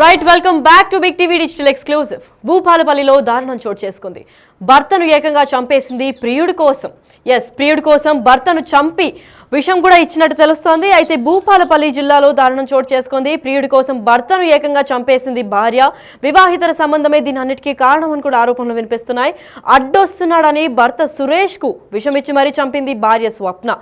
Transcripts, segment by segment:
Right welcome back to Big TV digital exclusive. భూపాలపల్లిలో దారుణం చోటు చేసుకుంది. భర్తను ఏకంగా చంపేసింది ప్రియుడి కోసం. ప్రియుడి కోసం భర్తను చంపి విషం కూడా ఇచ్చినట్టు తెలుస్తోంది. అయితే భూపాలపల్లి జిల్లాలో దారుణం చోటు చేసుకుంది. ప్రియుడి కోసం భర్తను ఏకంగా చంపేసింది భార్య. వివాహితర సంబంధమే దీని అన్నిటికీ కారణం అని కూడా ఆరోపణలు వినిపిస్తున్నాయి. అడ్డొస్తున్నాడని భర్త సురేష్ కు విషం ఇచ్చి మరీ చంపింది భార్య స్వప్న.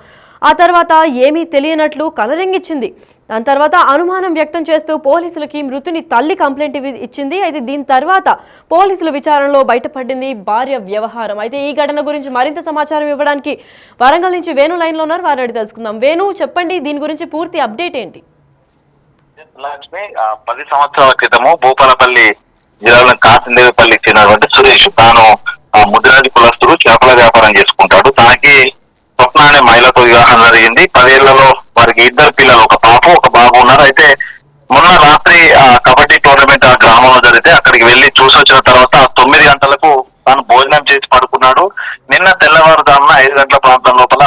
ఆ తర్వాత ఏమీ తెలియనట్లు కలరింగిచ్చింది. దాని తర్వాత అనుమానం వ్యక్తం చేస్తూ పోలీసులకి మృతుని తల్లి కంప్లైంట్ ఇచ్చింది. అయితే దీని తర్వాత పోలీసుల విచారణలో బయటపడింది భార్య వ్యవహారం. అయితే ఈ ఘటన గురించి మరింత సమాచారం ఇవ్వడానికి వరంగల్ నుంచి వేణు లైన్లో ఉన్నారు, వారిని అడిగి తెలుసుకుందాం. వేణు, చెప్పండి, దీని గురించి పూర్తి అప్డేట్ ఏంటి? లక్ష్మి 10 సంవత్సరాల క్రితము భూపాలపల్లి జిల్లాలో కాసిందేవిపల్లికి చెందినటువంటి సురేష్ తాను ముదిరాజు కులస్తుడు, చేపల వ్యాపారం చేసుకుంటాడు. తనకి స్వప్న అనే మహిళతో వివాహం జరిగింది. 10 ఏళ్లలో వారికి 2 పిల్లలు, ఒక పాప ఒక బాబు ఉన్నారు. అయితే మొన్న రాత్రి కబడ్డీ టోర్నమెంట్ ఆ గ్రామంలో జరిగితే అక్కడికి వెళ్లి చూసి వచ్చిన తర్వాత 9 గంటలకు తాను భోజనం చేసి పడుకున్నాడు. నిన్న తెల్లవారుజామున 5 గంటల ప్రాంతం లోపల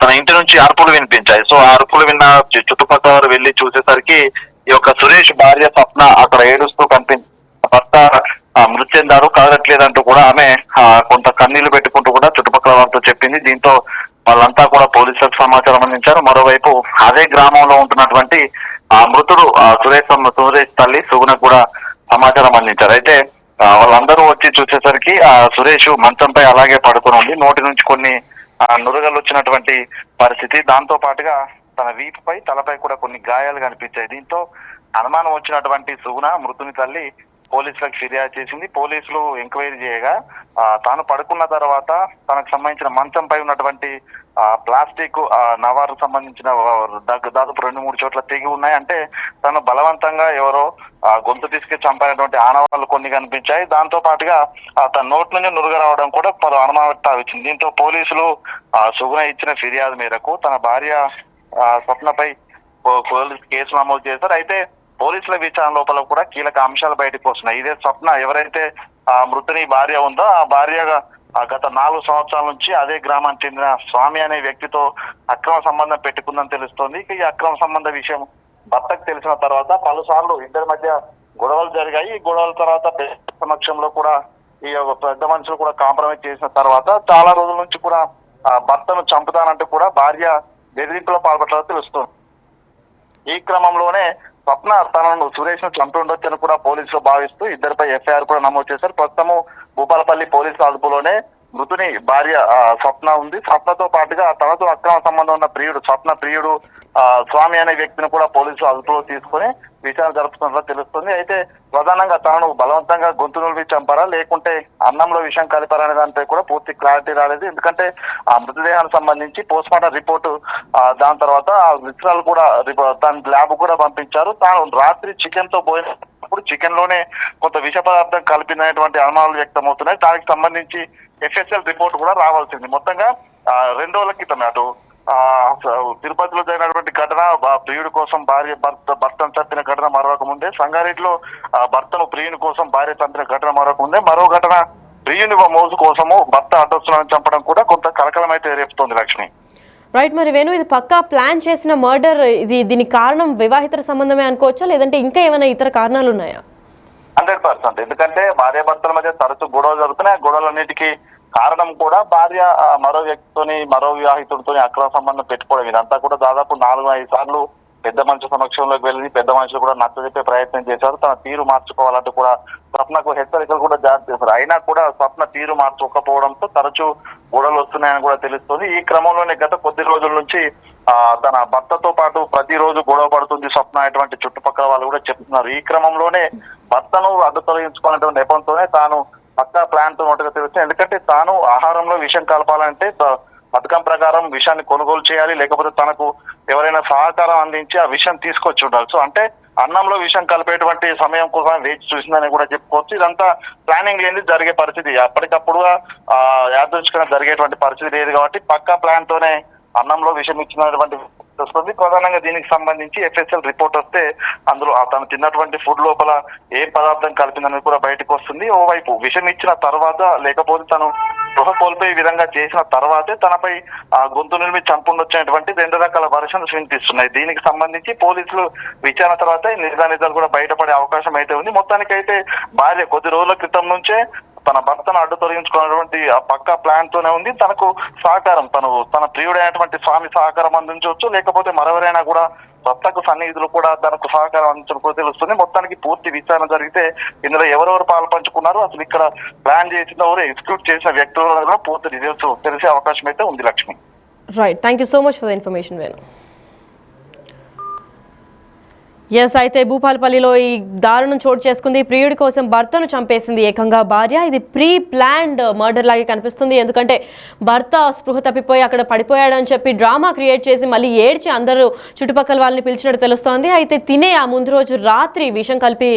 తన ఇంటి నుంచి అరుపులు వినిపించాయి. సో ఆ అరుపులు విన్న చుట్టుపక్కల వారు వెళ్లి చూసేసరికి ఈ యొక్క సురేష్ భార్య స్వప్న అక్కడ ఏడుస్తూ కనిపించి భర్త మృతి చెందారు, కదలట్లేదంటూ కూడా ఆమె కొంత కన్నీళ్లు పెట్టుకుంటూ కూడా చుట్టుపక్కల వారితో చెప్పింది. దీంతో వాళ్ళంతా కూడా పోలీసులకు సమాచారం అందించారు. మరోవైపు అదే గ్రామంలో ఉంటున్నటువంటి మృతుడు సురేష్ తల్లి సుగుణకు కూడా సమాచారం అందించారు. అయితే వాళ్ళందరూ వచ్చి చూసేసరికి సురేష్ మంచంపై అలాగే పడుకుని ఉంది. నోటి నుంచి కొన్ని నురగలు వచ్చినటువంటి పరిస్థితి. దాంతో పాటుగా తన వీపుపై తలపై కూడా కొన్ని గాయాలు కనిపించాయి. దీంతో అనుమానం వచ్చినటువంటి సుగుణ మృతుని తల్లి పోలీసులకు ఫిర్యాదు చేసింది. పోలీసులు ఎంక్వైరీ చేయగా తాను పడుకున్న తర్వాత తనకు సంబంధించిన మంచంపై ఉన్నటువంటి ప్లాస్టిక్ నవారు సంబంధించిన దాదాపు 2-3 చోట్ల తెగి ఉన్నాయి. అంటే తను బలవంతంగా ఎవరో గొంతు తీసుకు చంపినటువంటి ఆనవాళ్లు కొన్ని కనిపించాయి. దాంతో పాటుగా తన నోటి నుంచి నురుగ రావడం కూడా పలు అనుమానం వచ్చింది. దీంతో పోలీసులు సుగుణ ఇచ్చిన ఫిర్యాదు మేరకు తన భార్య స్వప్నపై పోలీసు కేసు నమోదు చేశారు. అయితే పోలీసుల విచారణ లోపల కూడా కీలక అంశాలు బయటకు వస్తున్నాయి. ఇదే స్వప్న ఎవరైతే మృతుని భార్య ఉందో ఆ భార్యగా గత 4 సంవత్సరాల నుంచి అదే గ్రామానికి చెందిన స్వామి అనే వ్యక్తితో అక్రమ సంబంధం పెట్టుకుందని తెలుస్తోంది. ఈ అక్రమ సంబంధ విషయం భర్తకు తెలిసిన తర్వాత పలుసార్లు ఇద్దరి మధ్య గొడవలు జరిగాయి. ఈ గొడవల తర్వాత సమక్షంలో కూడా ఈ పెద్ద మనుషులు కూడా కాంప్రమైజ్ చేసిన తర్వాత చాలా రోజుల నుంచి కూడా భర్తను చంపుతానంటూ కూడా భార్య బెదిరింపులో పాల్పడాలో తెలుస్తుంది. ఈ క్రమంలోనే స్వప్న తనను సురేష్ ను చంపి ఉండొచ్చని కూడా పోలీసులు భావిస్తూ ఇద్దరిపై ఎఫ్ఐఆర్ కూడా నమోదు చేశారు. ప్రస్తుతము భూపాలపల్లి పోలీసుల అదుపులోనే మృతుని భార్య స్వప్న ఉంది. స్వప్నతో పాటుగా తనతో అక్రమ సంబంధం ఉన్న స్వప్న ప్రియుడు స్వామి అనే వ్యక్తిని కూడా పోలీసులు అదుపులో తీసుకుని విచారణ జరుపుతున్నట్లు తెలుస్తుంది. అయితే ప్రధానంగా తనను బలవంతంగా గొంతు నులిపి చంపారా లేకుంటే అన్నంలో విషయం కలిపారా అనే దానిపై కూడా పూర్తి క్లారిటీ రాలేదు. ఎందుకంటే ఆ మృతదేహానికి సంబంధించి పోస్ట్ మార్టం రిపోర్టు దాని తర్వాత విషయాలు కూడా తన ల్యాబ్ కూడా పంపించారు. తాను రాత్రి చికెన్ తో పోయినప్పుడు చికెన్ లోనే కొంత విష పదార్థం కలిపినటువంటి అనుమానాలు వ్యక్తమవుతున్నాయి. దానికి సంబంధించి ఎఫ్ఎస్ఎల్ రిపోర్ట్ కూడా రావాల్సింది. మొత్తంగా 2 రోజుల క్రితం అటు తిరుపతిలో జరిగినటువంటి ఘటన ప్రియుడి కోసం భర్తను చంపిన ఘటన మరొక ముందే, సంగారెడ్డిలో భర్తను ప్రియుని కోసం భార్య చంపిన ఘటన మరొక ముందే, మరో ఘటన ప్రియుని మోజు కోసము భర్త అడ్డొస్తున్నాడని చంపడం కూడా కొంత కలకలం అయితే రేపుతోంది. లక్ష్మి, రైట్. మరి వేణు, ఇది పక్కా ప్లాన్ చేసిన మర్డర్, దీనికి కారణం వివాహితర సంబంధమే అనుకోవచ్చా లేదంటే ఇంకా ఏమైనా ఇతర కారణాలు ఉన్నాయా? 100%. ఎందుకంటే భార్య భర్తల మధ్య తరచూ గొడవలు జరుగుతున్నాయి. గొడవలన్నిటికీ కారణం కూడా భార్య మరో వ్యక్తితోని మరో వివాహితుడితోని అక్రమ సంబంధం పెట్టుకోవడం. ఇదంతా కూడా దాదాపు 4-5 సార్లు పెద్ద మనుషుల సమక్షంలోకి వెళ్ళి పెద్ద మనుషులు కూడా నచ్చజెప్పే ప్రయత్నం చేశారు. తన తీరు మార్చుకోవాలంటూ కూడా స్వప్నకు హెచ్చరికలు కూడా జారీ చేశారు. అయినా కూడా స్వప్న తీరు మార్చుకోకపోవడంతో తరచూ గొడవలు వస్తున్నాయని కూడా తెలుస్తుంది. ఈ క్రమంలోనే గత కొద్ది రోజుల నుంచి తన భర్తతో పాటు ప్రతిరోజు గొడవ పడుతుంది స్వప్న అటువంటి చుట్టుపక్కల వాళ్ళు కూడా చెప్తున్నారు. ఈ క్రమంలోనే భర్తను అడ్డు తొలగించుకున్నటువంటి నెపంతోనే తాను పక్కా ప్లాన్ తో ఉన్నట్టుగా తెలుస్తుంది. ఎందుకంటే తాను ఆహారంలో విషం కలపాలంటే పథకం ప్రకారం విషాన్ని కొనుగోలు చేయాలి, లేకపోతే తనకు ఎవరైనా సహకారం అందించి ఆ విషయం తీసుకొచ్చి ఉండాలి. సో అంటే అన్నంలో విషం కలిపేటువంటి సమయం కోసం వేచి చూసిందని కూడా చెప్పుకోవచ్చు. ఇదంతా ప్లానింగ్ లేని జరిగే పరిస్థితి, అప్పటికప్పుడుగా యాదృచ్ఛికంగా జరిగేటువంటి పరిస్థితి లేదు కాబట్టి పక్కా ప్లాన్ తోనే అన్నంలో విషం ఇచ్చినటువంటి వస్తుంది. ప్రధానంగా దీనికి సంబంధించి ఎఫ్ఎస్ఎల్ రిపోర్ట్ వస్తే అందులో తను తిన్నటువంటి ఫుడ్ లోపల ఏ పదార్థం కలిపిందని కూడా బయటకు వస్తుంది. ఓవైపు విషం ఇచ్చిన తర్వాత లేకపోతే తను స్పృహ కోల్పోయే విధంగా చేసిన తర్వాతే తనపై గొంతు నిలిమి చంపుండొచ్చినటువంటి 2 రకాల వర్షన్స్ వినిపిస్తున్నాయి. దీనికి సంబంధించి పోలీసులు విచారణ తర్వాత నిజాలు కూడా బయటపడే అవకాశం అయితే ఉంది. మొత్తానికైతే భార్య కొద్ది రోజుల క్రితం నుంచే తన భర్తను అడ్డు తొలగించుకున్నటువంటి ఆ పక్కా ప్లాన్ తోనే ఉంది. తనకు సహకారం తన ప్రియుడైనటువంటి స్వామి సహకారం అందించవచ్చు, లేకపోతే మరెవరైనా కూడా భర్తకు సన్నిహితులు కూడా తనకు సహకారం అందించడం కూడా తెలుస్తుంది. మొత్తానికి పూర్తి విచారణ జరిగితే ఇందులో ఎవరెవరు పాలు పంచుకున్నారు, అసలు ఇక్కడ ప్లాన్ చేసిన ఎవరు ఎగ్జిక్యూట్ చేసిన వ్యక్తులు కూడా పూర్తి డీటెయిల్స్ తెలిసే అవకాశం అయితే ఉంది. Lakshmi, right, thank you so much for the information Venu. Yes, అయితే భూపాలపల్లిలో ఈ దారుణం చోటు చేసుకుంది. ప్రియుడి కోసం భర్తను చంపేసింది ఏకంగా భార్య. ఇది ప్రీ ప్లాన్డ్ మర్డర్ లాగే కనిపిస్తుంది. ఎందుకంటే భర్త స్పృహ తప్పిపోయి అక్కడ పడిపోయాడని చెప్పి డ్రామా క్రియేట్ చేసి మళ్ళీ ఏడ్చి అందరూ చుట్టుపక్కల వాళ్ళని పిలిచినట్టు తెలుస్తోంది. అయితే తినే ఆ ముందు రోజు రాత్రి విషం కలిపి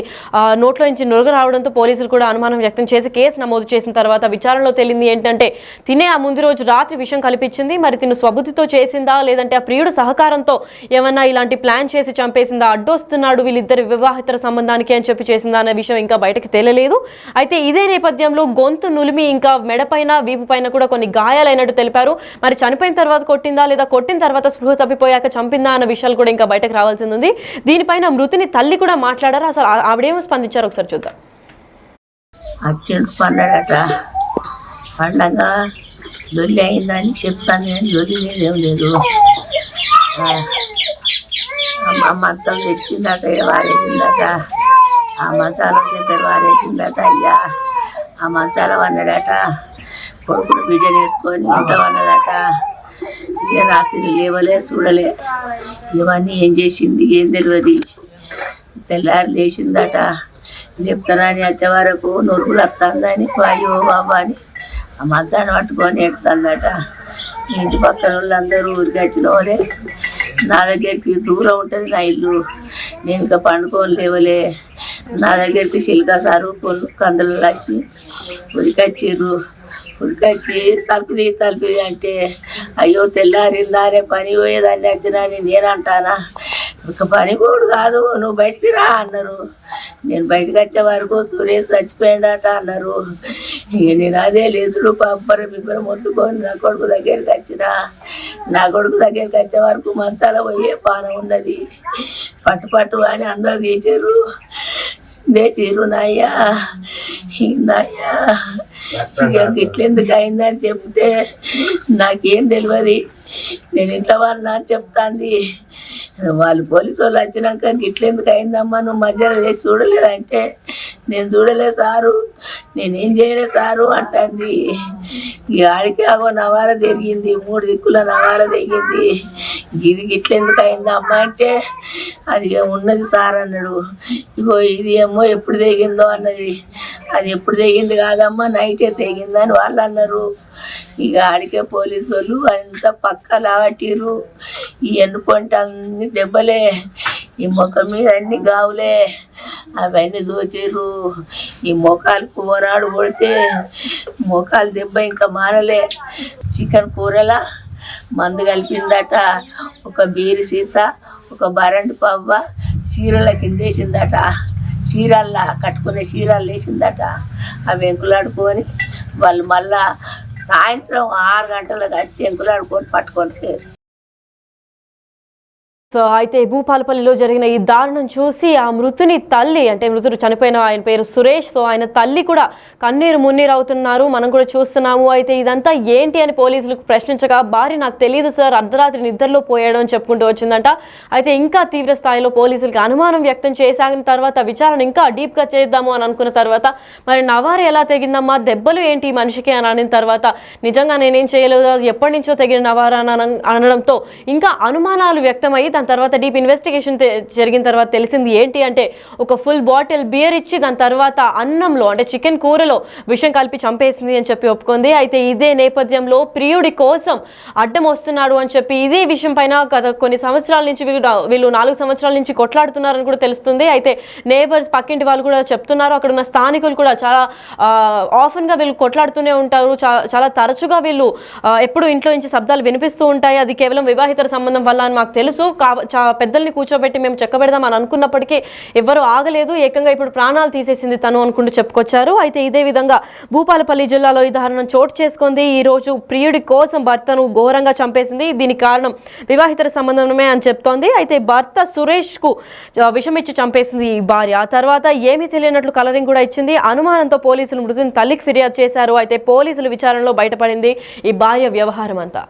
నోట్లో నుంచి నురుగు రావడంతో పోలీసులు కూడా అనుమానం వ్యక్తం చేసి కేసు నమోదు చేసిన తర్వాత విచారణలో తేలింది ఏంటంటే తినే ఆ ముందు రోజు రాత్రి విషం కల్పించింది. మరి తిను స్వబుద్ధితో చేసిందా, లేదంటే ఆ ప్రియుడు సహకారంతో ఏమన్నా ఇలాంటి ప్లాన్ చేసి చంపేసిందా, వస్తున్నాడు వీళ్ళిద్దరు వివాహితర సంబంధానికి అని చెప్పి చేసిందా అనే విషయం ఇంకా బయటకు తేలలేదు. అయితే ఇదే నేపథ్యంలో గొంతు నులిమి ఇంకా మెడపైన వీపు పైన కూడా కొన్ని గాయాలైనట్టు తెలిపారు. మరి చనిపోయిన తర్వాత కొట్టిందా, లేదా కొట్టిన తర్వాత స్పృహ తప్పిపోయాక చంపిందా అన్న విషయాలు కూడా ఇంకా బయటకు రావాల్సింది ఉంది. దీనిపైన మృతుని తల్లి కూడా మాట్లాడారు. అసలు ఆవిడేమో స్పందించారు ఒకసారి చూద్దాం. పండగట పండగ దొల్లి అయిందని చెప్తాను, కానీ దొల్లి ఏం లేదు. ఆ మంచం తెచ్చిందట, వారేసిందట. ఆ మంచాల దగ్గర వారేసిందట. అయ్యా ఆ మంచాల వన్నాడట. కొడుకును బిడ్డను వేసుకొని ఉంటామన్నదట. ఇక రాత్రి లేవలే, చూడలే. ఇవన్నీ ఏం చేసింది ఏం తెలియదు. తెల్లారి లేచిందట. లేపుతానని వచ్చే వరకు నొరుగులు వస్తుందని అయ్యో బాబా అని ఆ మంచాన్ని పట్టుకొని ఎడుతుందట. ఇంటి పక్కన వాళ్ళందరూ ఊరికి వచ్చిన వాళ్ళే. నా దగ్గరికి దూరం ఉంటుంది నా ఇల్లు, నేను ఇంకా పండుకొని లేవలే. నా దగ్గరికి చిలుక సారు కందులు వచ్చి ఉరికొచ్చిర్రు. ఉరికొచ్చి తలుపుది అంటే అయ్యో తెల్లారిందానే పని పోయేదాన్ని వచ్చినాని నేనంటానా. ఒక పని పోడు కాదు, నువ్వు బయటికి రా అన్నారు. నేను బయటకు వచ్చే వరకు సురేష్ చచ్చిపోయాడట అన్నారు. ఇక నేను అదే లేచుడు బిబ్బరం మొత్తుకొని నా కొడుకు దగ్గరికి వచ్చిన. నా కొడుకు దగ్గరికి వచ్చే వరకు మంచాల పోయే పానం ఉన్నది. పట్టు అని అందరూ తెచ్చిర్రు నాయ్యా. ఇక ఇట్లెందుకు అయిందని చెప్తే నాకేం తెలియదు. నేను ఇంట్లో వాళ్ళ చెప్తాంది. వాళ్ళు పోలీసు వాళ్ళు వచ్చినాక గిట్లెందుకు అయిందమ్మా, నువ్వు మధ్యలో చేసి చూడలేదంటే నేను చూడలేదు సారు, నేనేం చేయలేదు సారు అంటుంది. ఈ ఆడికి ఆగో నవార తిరిగింది, 3 దిక్కుల నవార తెగింది. ఇది గిట్లెందుకు అయిందమ్మా అంటే అది ఉన్నది సార్ అన్నాడు. ఇగో ఇది ఏమో ఎప్పుడు తెగిందో అన్నది. అది ఎప్పుడు తెగింది కాదమ్మా, నైటే తెగిందని వాళ్ళు అన్నారు. ఇక ఆడికే పోలీసు వాళ్ళు అంత పక్క లావట్టిర్రు. ఈ ఎన్నుపంట అన్ని దెబ్బలే, ఈ ముఖం మీద అన్ని గావులే, అవన్నీ చూచిర్రు. ఈ మొఖాలు కూరాడు కొడితే మొఖాలు దెబ్బ ఇంకా మారలే. చికెన్ కూరలా మందు కలిపిందట. ఒక బీరు సీసా, ఒక బరండి పవ్వ చీరల కింద వేసిందట. చీరల్లా కట్టుకునే చీరలు వేసిందట. అవి ఎంకులాడుకొని వాళ్ళు మళ్ళా సాయంత్రం 6 గంటలకు వచ్చి ఎంకులాడుకొని పట్టుకొని. సో అయితే భూపాలపల్లిలో జరిగిన ఈ దారుణం చూసి ఆ మృతుని తల్లి, అంటే మృతుడు చనిపోయిన ఆయన పేరు సురేష్, సో ఆయన తల్లి కూడా కన్నీరు మున్నీరు అవుతున్నారు, మనం కూడా చూస్తున్నాము. అయితే ఇదంతా ఏంటి అని పోలీసులకు ప్రశ్నించగా భార్య నాకు తెలియదు సార్, అర్ధరాత్రి నిద్రలో పోయాడు అని చెప్పుకుంటూ వచ్చిందంట. అయితే ఇంకా తీవ్ర స్థాయిలో పోలీసులకు అనుమానం వ్యక్తం చేసాగిన తర్వాత విచారణ ఇంకా డీప్గా చేద్దాము అని అనుకున్న తర్వాత మరి నవారు ఎలా తెగిందమ్మా, దెబ్బలు ఏంటి మనిషికి అని అనిన తర్వాత నిజంగా నేనేం చేయలేదు, ఎప్పటి నుంచో తెగిన నవారు అనడంతో ఇంకా అనుమానాలు వ్యక్తమయ్యి దాని తర్వాత డీప్ ఇన్వెస్టిగేషన్ జరిగిన తర్వాత తెలిసింది ఏంటి అంటే ఒక ఫుల్ బాటిల్ బియర్ ఇచ్చి దాని తర్వాత అన్నంలో అంటే చికెన్ కూరలో విషం కలిపి చంపేసింది అని చెప్పి ఒప్పుకుంది. అయితే ఇదే నేపథ్యంలో ప్రియుడి కోసం అడ్డం వస్తున్నాడు అని చెప్పి ఇదే విషయం పైన గత కొన్ని సంవత్సరాల నుంచి వీళ్ళు 4 సంవత్సరాల నుంచి కొట్లాడుతున్నారని కూడా తెలుస్తుంది. అయితే నేబర్స్ పక్కింటి వాళ్ళు కూడా చెప్తున్నారు, అక్కడ ఉన్న స్థానికులు కూడా చాలా ఆఫన్గా వీళ్ళు కొట్లాడుతూనే ఉంటారు, చాలా తరచుగా వీళ్ళు ఎప్పుడు ఇంట్లో నుంచి శబ్దాలు వినిపిస్తూ ఉంటాయి, అది కేవలం వివాహితర సంబంధం వల్ల అని మాకు తెలుసు. పెద్దల్ని కూర్చోబెట్టి మేము చెక్కబెడదాం అని అనుకున్నప్పటికీ ఎవరు ఆగలేదు, ఏకంగా ఇప్పుడు ప్రాణాలు తీసేసింది తను అనుకుంటూ చెప్పుకొచ్చారు. అయితే ఇదే విధంగా భూపాలపల్లి జిల్లాలో ఈ దారుణం చోటు చేసుకుంది. ఈ రోజు ప్రియుడి కోసం భర్తను ఘోరంగా చంపేసింది. దీనికి కారణం వివాహితర సంబంధమే అని చెప్తోంది. అయితే భర్త సురేష్ కు విషమిచ్చి చంపేసింది ఈ భార్య. ఆ తర్వాత ఏమీ తెలియనట్లు కలరింగ్ కూడా ఇచ్చింది. అనుమానంతో పోలీసులు మృతుని తల్లికి ఫిర్యాదు చేశారు. అయితే పోలీసుల విచారణలో బయటపడింది ఈ భార్య వ్యవహారం అంతా.